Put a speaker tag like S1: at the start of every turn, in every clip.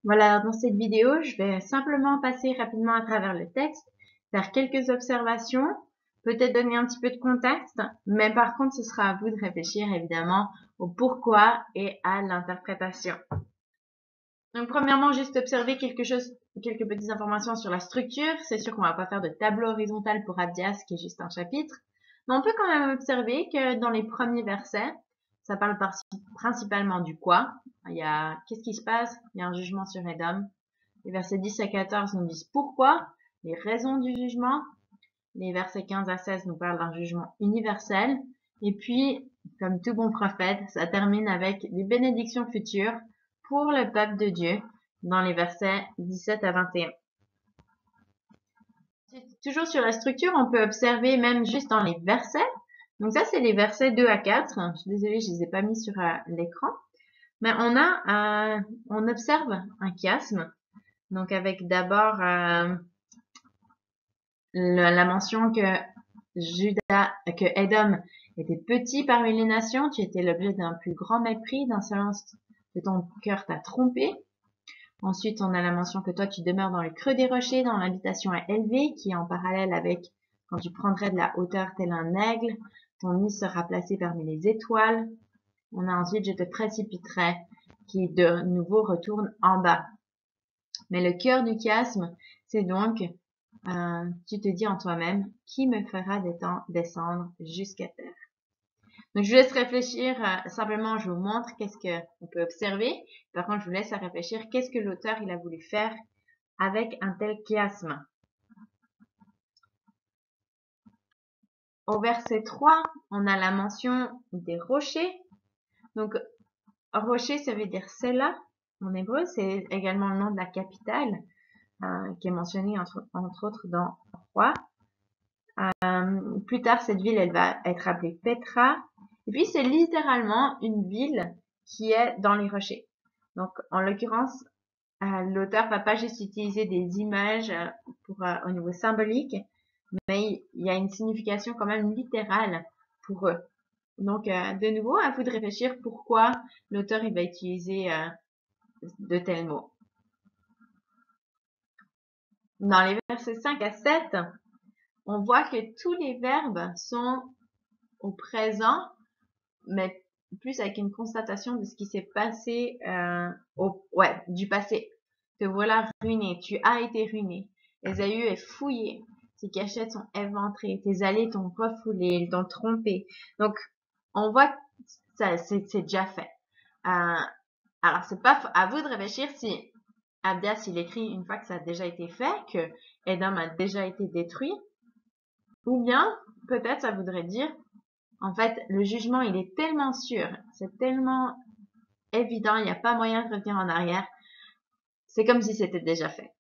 S1: Voilà, dans cette vidéo, je vais simplement passer rapidement à travers le texte, faire quelques observations, peut-être donner un petit peu de contexte, mais par contre, ce sera à vous de réfléchir évidemment au pourquoi et à l'interprétation. Donc, premièrement, juste observer quelques petites informations sur la structure. C'est sûr qu'on va pas faire de tableau horizontal pour Abdias, qui est juste un chapitre. Mais on peut quand même observer que dans les premiers versets, ça parle principalement du quoi. Il y a qu'est-ce qui se passe? Il y a un jugement sur Édom. Les versets 10 à 14 nous disent pourquoi, les raisons du jugement. Les versets 15 à 16 nous parlent d'un jugement universel. Et puis, comme tout bon prophète, ça termine avec des bénédictions futures pour le peuple de Dieu dans les versets 17 à 21. Toujours sur la structure, on peut observer même juste dans les versets. Donc ça, c'est les versets 2 à 4. Je suis désolée, je les ai pas mis sur l'écran. Mais on observe un chiasme. Donc avec d'abord la mention que Édom était petit parmi les nations, tu étais l'objet d'un plus grand mépris, d'insolence de ton cœur t'a trompé. Ensuite, on a la mention que toi, tu demeures dans le creux des rochers, dans l'habitation élevée, qui est en parallèle avec quand tu prendrais de la hauteur tel un aigle, ton nid sera placé parmi les étoiles. On a ensuite, je te précipiterai, qui de nouveau retourne en bas. Mais le cœur du chiasme, c'est donc, tu te dis en toi-même, qui me fera descendre jusqu'à terre? Donc, je vous laisse réfléchir. Simplement, je vous montre qu'est-ce qu'on peut observer. Par contre, je vous laisse à réfléchir. Qu'est-ce que l'auteur il a voulu faire avec un tel chiasme? Au verset 3, on a la mention des rochers. Donc, rocher, ça veut dire Sela en hébreu. C'est également le nom de la capitale qui est mentionné entre autres dans Roi. Plus tard, cette ville, elle va être appelée Petra. Et puis, c'est littéralement une ville qui est dans les rochers. Donc, en l'occurrence, l'auteur va pas juste utiliser des images au niveau symbolique, mais il y a une signification quand même littérale pour eux. Donc, de nouveau, à vous de réfléchir pourquoi l'auteur il va utiliser de tels mots. Dans les versets 5 à 7, on voit que tous les verbes sont au présent, mais plus avec une constatation de ce qui s'est passé du passé. Te voilà ruiné, tu as été ruiné. Ésaü est fouillé, tes cachettes sont éventrées, tes allées t'ont refoulé, ils t'ont trompé. Donc, on voit que ça, c'est déjà fait. Alors, c'est pas à vous de réfléchir si Abdias, il écrit une fois que ça a déjà été fait, que Édom a déjà été détruit, ou bien, peut-être, ça voudrait dire, en fait, le jugement, il est tellement sûr, c'est tellement évident, il n'y a pas moyen de revenir en arrière. C'est comme si c'était déjà fait.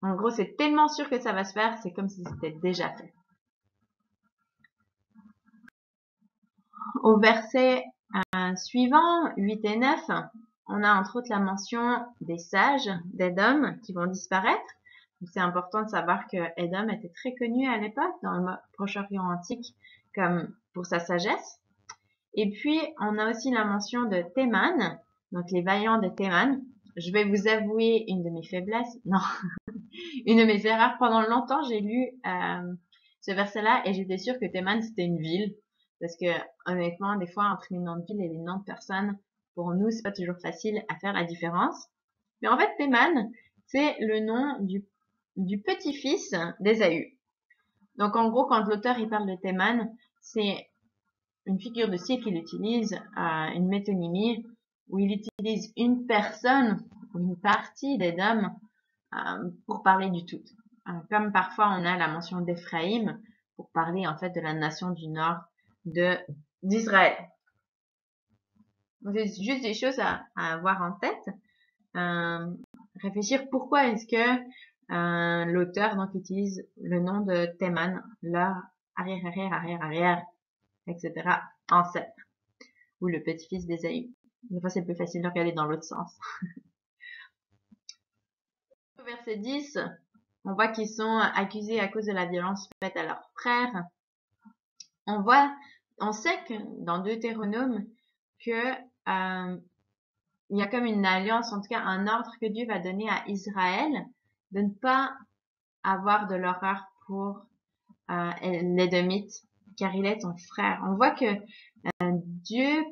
S1: En gros, c'est tellement sûr que ça va se faire, c'est comme si c'était déjà fait. Au verset suivant, 8 et 9, on a entre autres la mention des sages d'Édom qui vont disparaître. C'est important de savoir que Édom était très connu à l'époque dans le Proche-Orient antique comme pour sa sagesse. Et puis, on a aussi la mention de Théman, donc les vaillants de Théman. Je vais vous avouer une de mes faiblesses, non, une de mes erreurs. Pendant longtemps, j'ai lu ce verset-là et j'étais sûre que Théman, c'était une ville. Parce que, honnêtement, des fois, entre les noms de villes et les noms de personnes, pour nous, c'est pas toujours facile à faire la différence. Mais en fait, Théman, c'est le nom du petit-fils d'Ésaü. Donc, en gros, quand l'auteur, il parle de Théman, c'est une figure de style qu'il utilise, une métonymie, où il utilise une personne ou une partie d'Édom pour parler du tout. Comme parfois on a la mention d'Éphraïm pour parler en fait de la nation du nord d'Israël. C'est juste des choses à avoir en tête. Réfléchir pourquoi est-ce que l'auteur donc utilise le nom de Théman, leur arrière, etc. ancêtre, ou le petit-fils d'Ésaü. Des fois, c'est plus facile de regarder dans l'autre sens. Au verset 10, on voit qu'ils sont accusés à cause de la violence faite à leurs frères. On sait que dans Deutéronome que il y a comme une alliance, en tout cas un ordre que Dieu va donner à Israël de ne pas avoir de l'horreur pour l'Édomite, car il est son frère. On voit que Dieu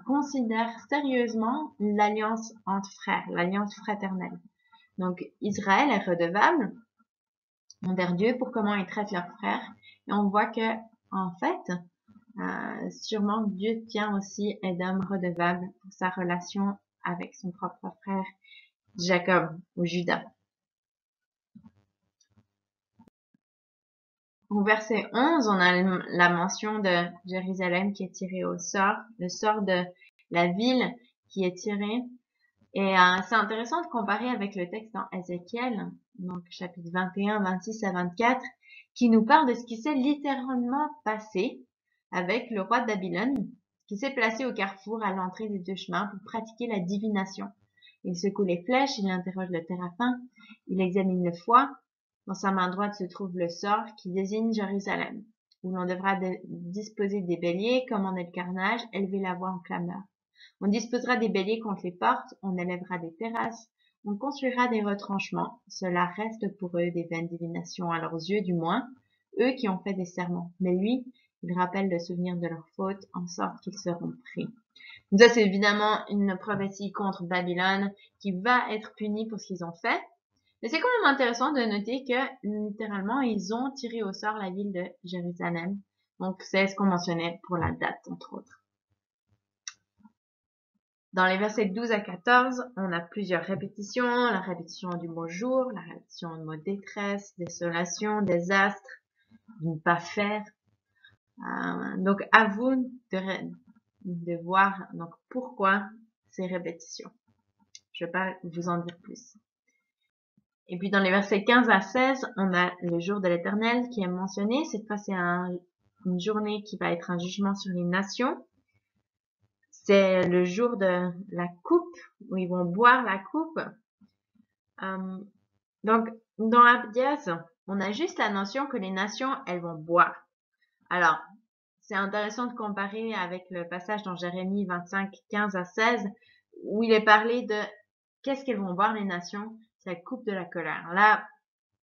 S1: considère sérieusement l'alliance entre frères, l'alliance fraternelle. Donc Israël est redevable envers Dieu pour comment ils traitent leurs frères. Et on voit que, en fait, sûrement Dieu tient aussi Édom redevable pour sa relation avec son propre frère Jacob ou Judas. Au verset 11, on a la mention de Jérusalem qui est tirée au sort, le sort de la ville qui est tiré. Et c'est intéressant de comparer avec le texte dans Ézéchiel, donc chapitre 21, 26 à 24, qui nous parle de ce qui s'est littéralement passé avec le roi de Babylone, qui s'est placé au carrefour à l'entrée des deux chemins pour pratiquer la divination. Il secoue les flèches, il interroge le téraphin, il examine le foie. Dans sa main droite se trouve le sort qui désigne Jérusalem, où l'on devra disposer des béliers, commander le carnage, élever la voix en clameur. On disposera des béliers contre les portes, on élèvera des terrasses, on construira des retranchements. Cela reste pour eux des vaines divinations à leurs yeux du moins, eux qui ont fait des serments. Mais lui, il rappelle le souvenir de leurs fautes en sorte qu'ils seront pris. Donc ça, c'est évidemment une prophétie contre Babylone qui va être punie pour ce qu'ils ont fait. Mais c'est quand même intéressant de noter que, littéralement, ils ont tiré au sort la ville de Jérusalem. Donc, c'est ce qu'on mentionnait pour la date, entre autres. Dans les versets 12 à 14, on a plusieurs répétitions. La répétition du mot jour, la répétition du mot détresse, désolation, désastre, ne pas faire. Donc, à vous de voir donc pourquoi ces répétitions. Je vais pas vous en dire plus. Et puis dans les versets 15 à 16, on a le jour de l'Éternel qui est mentionné. Cette fois, c'est une journée qui va être un jugement sur les nations. C'est le jour de la coupe, où ils vont boire la coupe. Donc, dans Abdias, on a juste la notion que les nations, elles vont boire. Alors, c'est intéressant de comparer avec le passage dans Jérémie 25, 15 à 16, où il est parlé de qu'est-ce qu'elles vont boire les nations, c'est la coupe de la colère. Là,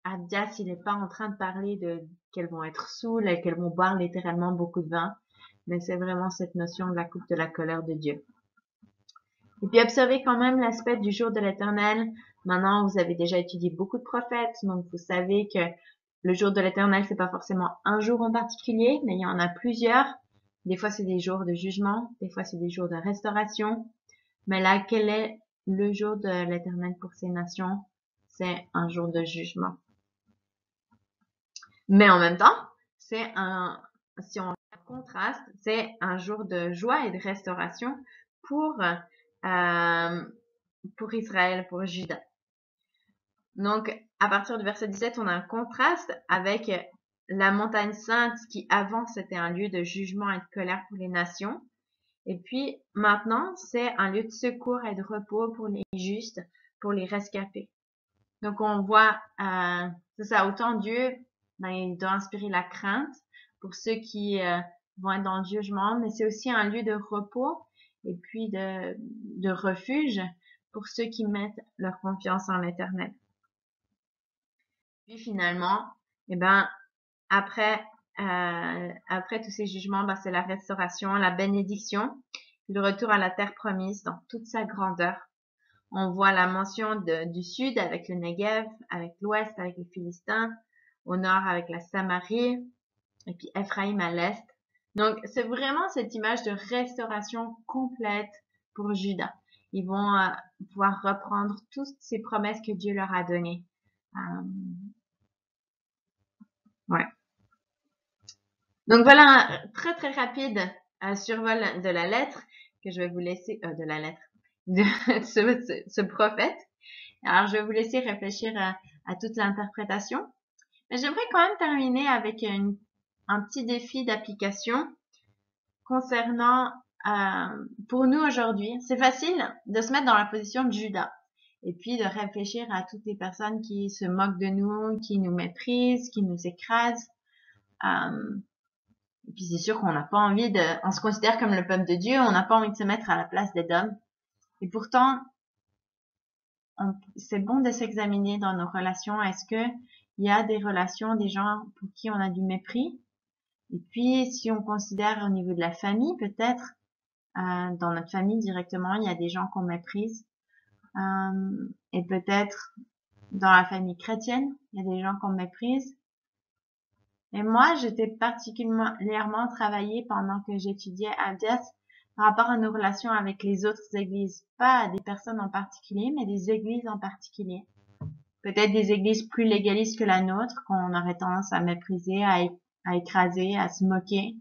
S1: Abdias, il n'est pas en train de parler de qu'elles vont être saoules et qu'elles vont boire littéralement beaucoup de vin, mais c'est vraiment cette notion de la coupe de la colère de Dieu. Et puis observez quand même l'aspect du jour de l'Éternel. Maintenant, vous avez déjà étudié beaucoup de prophètes, donc vous savez que le jour de l'Éternel, c'est pas forcément un jour en particulier, mais il y en a plusieurs. Des fois, c'est des jours de jugement, des fois, c'est des jours de restauration. Mais là, quel est le jour de l'Éternel pour ces nations? C'est un jour de jugement. Mais en même temps, si on contraste, c'est un jour de joie et de restauration pour Israël, pour Juda. Donc, à partir du verset 17, on a un contraste avec la montagne sainte qui avant c'était un lieu de jugement et de colère pour les nations. Et puis maintenant, c'est un lieu de secours et de repos pour les justes, pour les rescapés. Donc on voit, c'est ça, autant Dieu, il doit inspirer la crainte pour ceux qui vont être dans le jugement, mais c'est aussi un lieu de repos et puis de refuge pour ceux qui mettent leur confiance en l'Éternel. Puis finalement, après tous ces jugements, c'est la restauration, la bénédiction, le retour à la terre promise dans toute sa grandeur. On voit la mention du sud avec le Negev, avec l'ouest avec les Philistins, au nord avec la Samarie, et puis Ephraïm à l'est. Donc, c'est vraiment cette image de restauration complète pour Juda. Ils vont pouvoir reprendre toutes ces promesses que Dieu leur a données. Ouais. Donc voilà un très très rapide survol de la lettre que je vais vous laisser, de la lettre, de ce prophète. Alors je vais vous laisser réfléchir à toute l'interprétation. Mais j'aimerais quand même terminer avec un petit défi d'application concernant, pour nous aujourd'hui, c'est facile de se mettre dans la position de Judas et puis de réfléchir à toutes les personnes qui se moquent de nous, qui nous méprisent, qui nous écrasent. Et puis c'est sûr qu'on n'a pas envie on se considère comme le peuple de Dieu, on n'a pas envie de se mettre à la place d'Édom. Et pourtant, c'est bon de s'examiner dans nos relations. Est-ce que il y a des relations, des gens pour qui on a du mépris? Et puis, si on considère au niveau de la famille, peut-être, dans notre famille directement, il y a des gens qu'on méprise. Et peut-être dans la famille chrétienne, il y a des gens qu'on méprise. Et moi, j'étais particulièrement travaillée pendant que j'étudiais à Dias par rapport à nos relations avec les autres églises. Pas des personnes en particulier, mais des églises en particulier. Peut-être des églises plus légalistes que la nôtre, qu'on aurait tendance à mépriser, à écraser, à se moquer.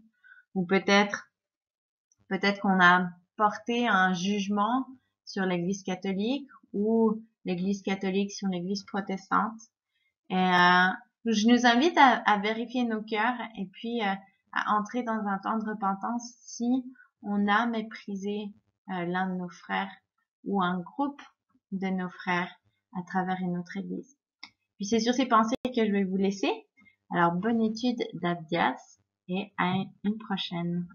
S1: Ou peut-être qu'on a porté un jugement sur l'église catholique ou l'église catholique sur l'église protestante. Et je nous invite à vérifier nos cœurs et puis à entrer dans un temps de repentance si on a méprisé l'un de nos frères ou un groupe de nos frères à travers une autre église. Puis c'est sur ces pensées que je vais vous laisser. Alors bonne étude d'Abdias et à une prochaine.